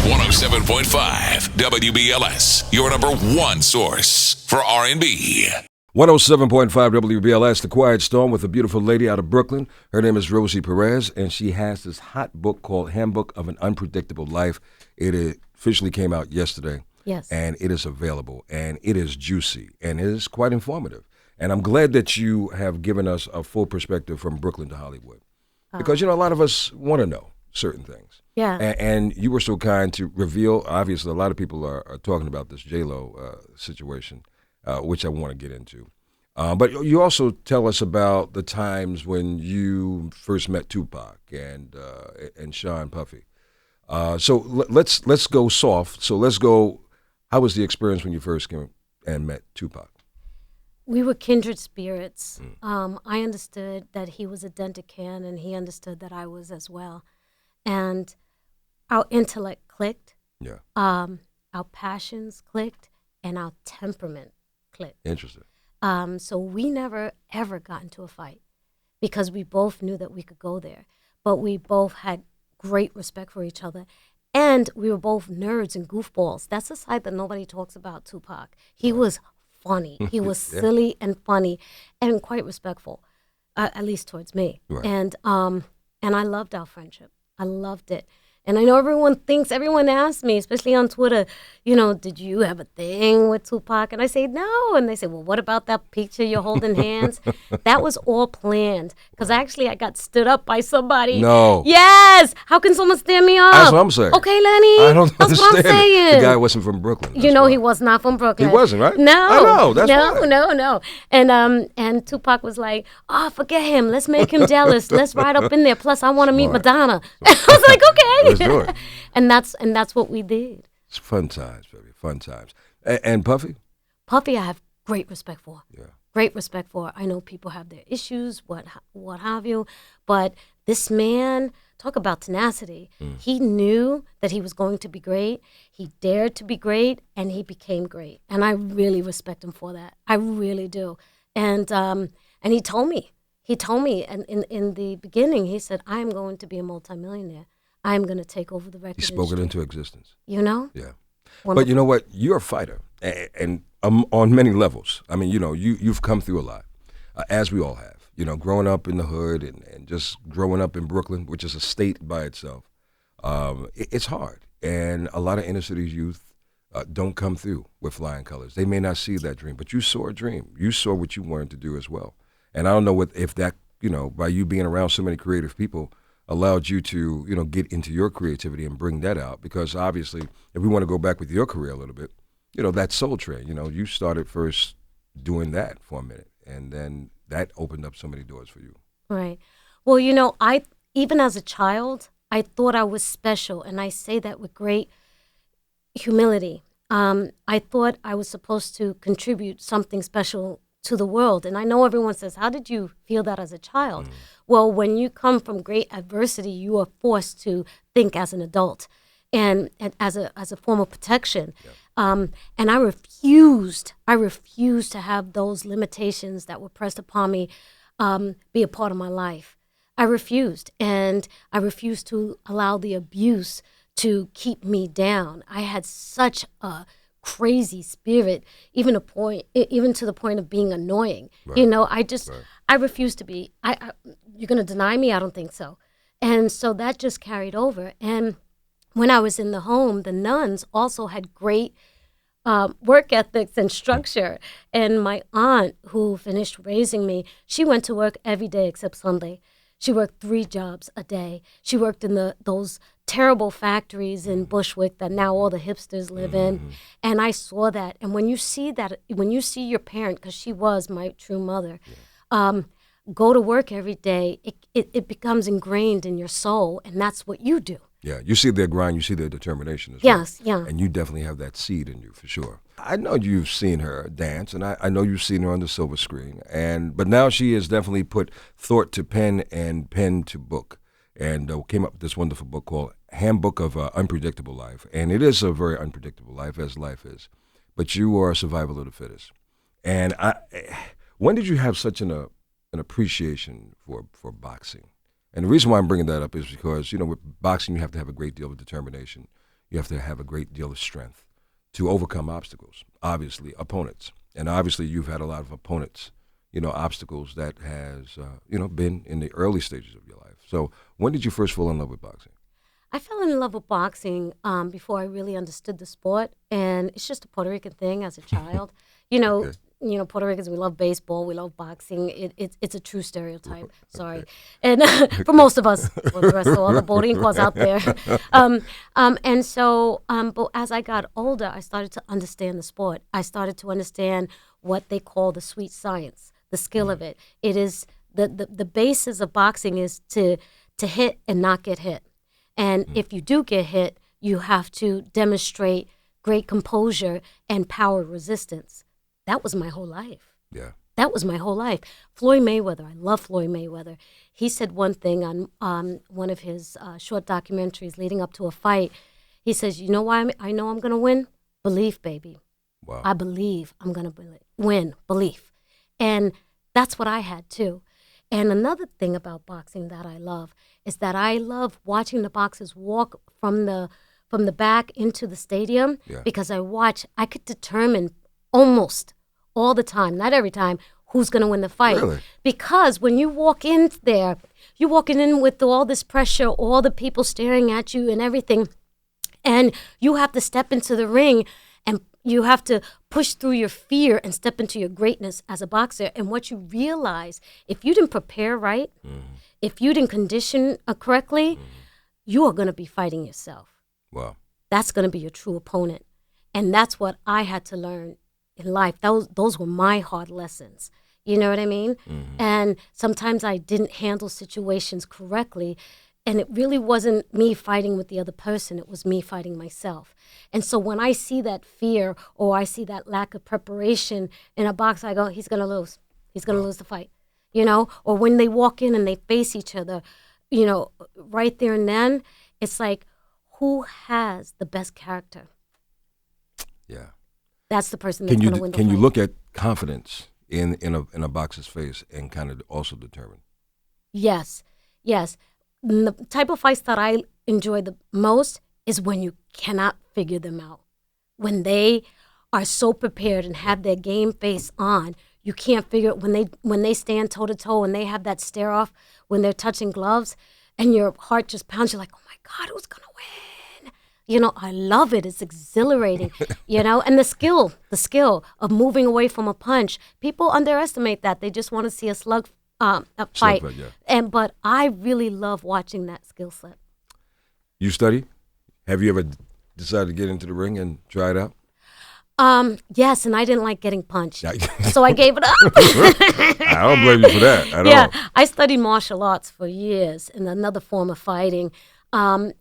107.5 WBLS, your number one source for R&B. 107.5 WBLS, The Quiet Storm, with a beautiful lady out of Brooklyn. Her name is Rosie Perez, and she has this hot book called Handbook of an Unpredictable Life. It officially came out yesterday. Yes. And it is available, and it is juicy, and it is quite informative. And I'm glad that you have given us a full perspective from Brooklyn to Hollywood. Because, a lot of us want to know certain things. Yeah. And you were so kind to reveal, obviously, a lot of people are talking about this J-Lo situation, which I want to get into. But you also tell us about the times when you first met Tupac and Sean Puffy. So let's go soft. So let's go, how was the experience when you first came and met Tupac? We were kindred spirits. I understood that he was a dented can, and he understood that I was as well. And our intellect clicked. Yeah. Our passions clicked, and our temperament clicked. Interesting. So we never, ever got into a fight because we both knew that we could go there. But we both had great respect for each other. And we were both nerds and goofballs. That's a side that nobody talks about Tupac. He was funny. He was silly and funny and quite respectful, at least towards me. Right. And I loved our friendship. I loved it. And I know everyone asks me, especially on Twitter, did you have a thing with Tupac? And I say, no. And they say, well, what about that picture you're holding hands? That was all planned. Because actually I got stood up by somebody. No. Yes. How can someone stand me up? That's what I'm saying. Okay, Lenny. I don't That's understand what I'm saying. The guy wasn't from Brooklyn. He was not from Brooklyn. He wasn't, right? No. I know. That's why. No. And Tupac was like, forget him. Let's make him jealous. Let's ride up in there. Plus, I want to meet Madonna. I was like, okay. Let's do it. And that's what we did. It's fun times, baby. Fun times. And Puffy? Puffy, I have great respect for. Yeah. Great respect for. I know people have their issues, what have you, but this man, talk about tenacity. He knew that he was going to be great. He dared to be great, and he became great. And I really respect him for that. I really do. And he told me. And in the beginning, he said, "I am going to be a multimillionaire. I'm going to take over the record industry." He spoke it into existence. You know? Yeah. Wonderful. But you know what? You're a fighter, and on many levels. I mean, you've come through a lot, as we all have. Growing up in the hood and just growing up in Brooklyn, which is a state by itself, it's hard. And a lot of inner city youth don't come through with flying colors. They may not see that dream, but you saw a dream. You saw what you wanted to do as well. And I don't know if that, by you being around so many creative people, allowed you to, get into your creativity and bring that out. Because obviously, if we want to go back with your career a little bit, that Soul Train, you started first doing that for a minute. And then that opened up so many doors for you. Right. Well, I even as a child, I thought I was special. And I say that with great humility. I thought I was supposed to contribute something special to the world. And I know everyone says, how did you feel that as a child? Well, when you come from great adversity, you are forced to think as an adult and as a form of protection. Yeah. And I refused to have those limitations that were pressed upon me be a part of my life. I refused. And I refused to allow the abuse to keep me down. I had such a crazy spirit, even to the point of being annoying. Right. I refuse to be. You're going to deny me? I don't think so. And so that just carried over. And when I was in the home, the nuns also had great work ethics and structure. And my aunt, who finished raising me, she went to work every day except Sunday. She worked 3 jobs a day. She worked in those terrible factories in Bushwick that now all the hipsters live in. And I saw that. And when you see your parent, because she was my true mother, go to work every day, it becomes ingrained in your soul, and that's what you do. Yeah, you see their grind, you see their determination as well. Yes, yeah. And you definitely have that seed in you, for sure. I know you've seen her dance, and I know you've seen her on the silver screen, but now she has definitely put thought to pen and pen to book, and came up with this wonderful book called Handbook of Unpredictable Life. And it is a very unpredictable life, as life is. But you are a survival of the fittest. And when did you have such an appreciation for boxing? And the reason why I'm bringing that up is because, with boxing, you have to have a great deal of determination. You have to have a great deal of strength to overcome obstacles, obviously, opponents. And obviously you've had a lot of opponents, obstacles that has, been in the early stages of your life. So when did you first fall in love with boxing? I fell in love with boxing before I really understood the sport, and it's just a Puerto Rican thing as a child. Okay. Puerto Ricans, we love baseball, we love boxing. It's a true stereotype. Sorry, Okay. and for most of us, for the rest of all the Boricuas out there. But as I got older, I started to understand the sport. I started to understand what they call the sweet science, the skill of it. It is the basis of boxing is to hit and not get hit. And if you do get hit, you have to demonstrate great composure and power resistance. That was my whole life. Yeah. That was my whole life. Floyd Mayweather, I love Floyd Mayweather. He said one thing on one of his short documentaries leading up to a fight. He says, you know why I know I'm going to win? Belief, baby. Wow. I believe I'm going to win, belief. And that's what I had too. And another thing about boxing that I love is that I love watching the boxers walk from the back into the stadium because I could determine almost all the time, not every time, who's going to win the fight. Really? Because when you walk in there, you're walking in with all this pressure, all the people staring at you and everything, and you have to step into the ring and you have to push through your fear and step into your greatness as a boxer. And what you realize, if you didn't prepare right, if you didn't condition correctly, you are going to be fighting yourself. Wow. That's going to be your true opponent. And that's what I had to learn in life. Those were my hard lessons. You know what I mean? And sometimes I didn't handle situations correctly. And it really wasn't me fighting with the other person. It was me fighting myself. And so when I see that fear or I see that lack of preparation in a box, I go, he's going to lose. He's going to lose the fight. Or when they walk in and they face each other, right there and then, it's like, who has the best character? Yeah. That's the person that's going to win the fight. Can you look at confidence in a boxer's face and kind of also determine? Yes. The type of fights that I enjoy the most is when you cannot figure them out. When they are so prepared and have their game face on, you can't figure it. When they stand toe to toe and they have that stare off when they're touching gloves, and your heart just pounds. You're like, oh my God, who's gonna win? I love it. It's exhilarating. And the skill of moving away from a punch. People underestimate that. They just want to see a slug a fight. But I really love watching that skill set. You study? Have you ever decided to get into the ring and try it out? Yes, and I didn't like getting punched, so I gave it up. I don't blame you for that at all. Yeah, I studied martial arts for years in another form of fighting. I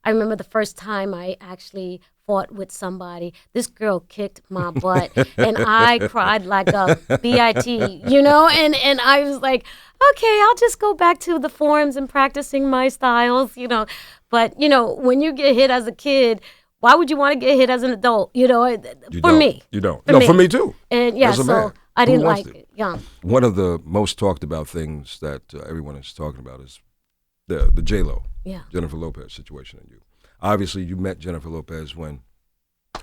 remember the first time I actually fought with somebody. This girl kicked my butt, and I cried like a B.I.T., and I was like, okay, I'll just go back to the forums and practicing my styles, But, when you get hit as a kid, why would you want to get hit as an adult? Me. You don't. For me too. And man. I didn't like it. Yeah. One of the most talked about things that everyone is talking about is the J-Lo, Jennifer Lopez situation in you. Obviously, you met Jennifer Lopez when,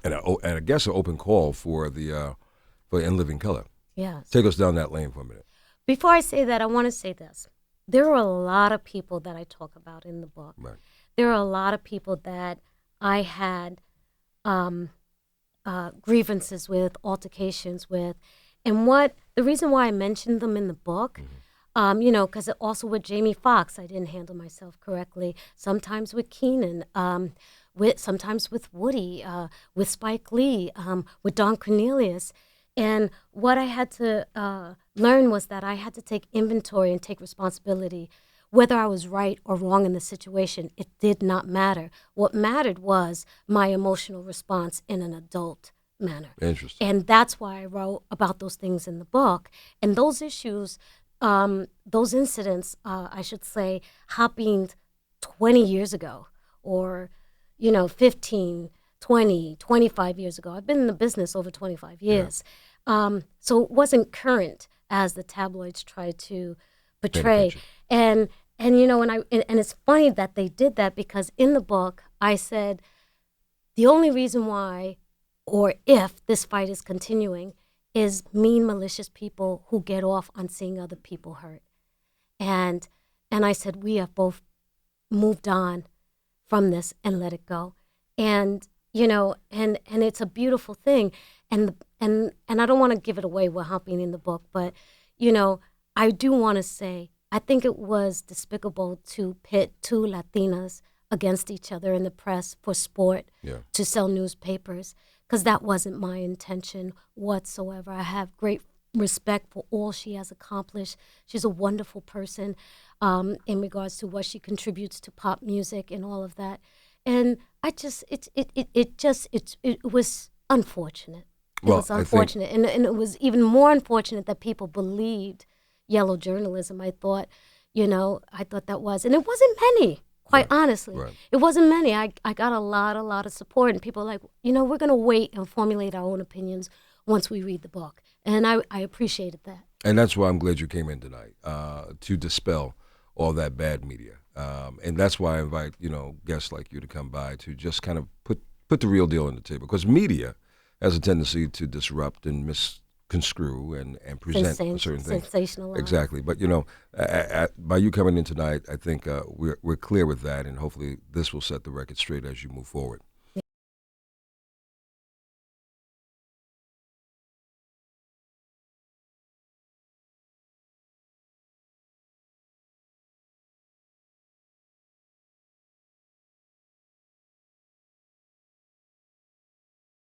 and I guess an open call for In Living Color. Yes. Take us down that lane for a minute. Before I say that, I want to say this. There are a lot of people that I talk about in the book. Right. There are a lot of people that I had grievances with, altercations with, and the reason why I mentioned them in the book, because also with Jamie Foxx, I didn't handle myself correctly. Sometimes with Keenan, sometimes with Woody, with Spike Lee, with Don Cornelius. And what I had to learn was that I had to take inventory and take responsibility. Whether I was right or wrong in the situation, it did not matter. What mattered was my emotional response in an adult manner. Interesting. And that's why I wrote about those things in the book. And those issues, those incidents, I should say, happened 20 years ago or, 15, 20, 25 years ago. I've been in the business over 25 years. Yeah. So it wasn't current as the tabloids tried to portray. And it's funny that they did that because in the book I said The only reason why, or if this fight is continuing, is mean, malicious people who get off on seeing other people hurt. And I said, we have both moved on from this and let it go. And, and it's a beautiful thing. And I don't want to give it away what happened in the book, but, I do want to say, I think it was despicable to pit two Latinas against each other in the press for sport, to sell newspapers, because that wasn't my intention whatsoever. I have great respect for all she has accomplished. She's a wonderful person in regards to what she contributes to pop music and all of that. And I just, it was unfortunate. It was unfortunate. And it was even more unfortunate that people believed yellow journalism. I thought that was, and it wasn't many. Quite honestly, it wasn't many. I got a lot of support, and people were like, we're going to wait and formulate our own opinions once we read the book. And I appreciated that. And that's why I'm glad you came in tonight, to dispel all that bad media. And that's why I invite, guests like you to come by to just kind of put the real deal on the table. Because media has a tendency to disrupt and misconstrue and present certain things. Sensationalize. Exactly. But, by you coming in tonight, I think we're clear with that, and hopefully this will set the record straight as you move forward.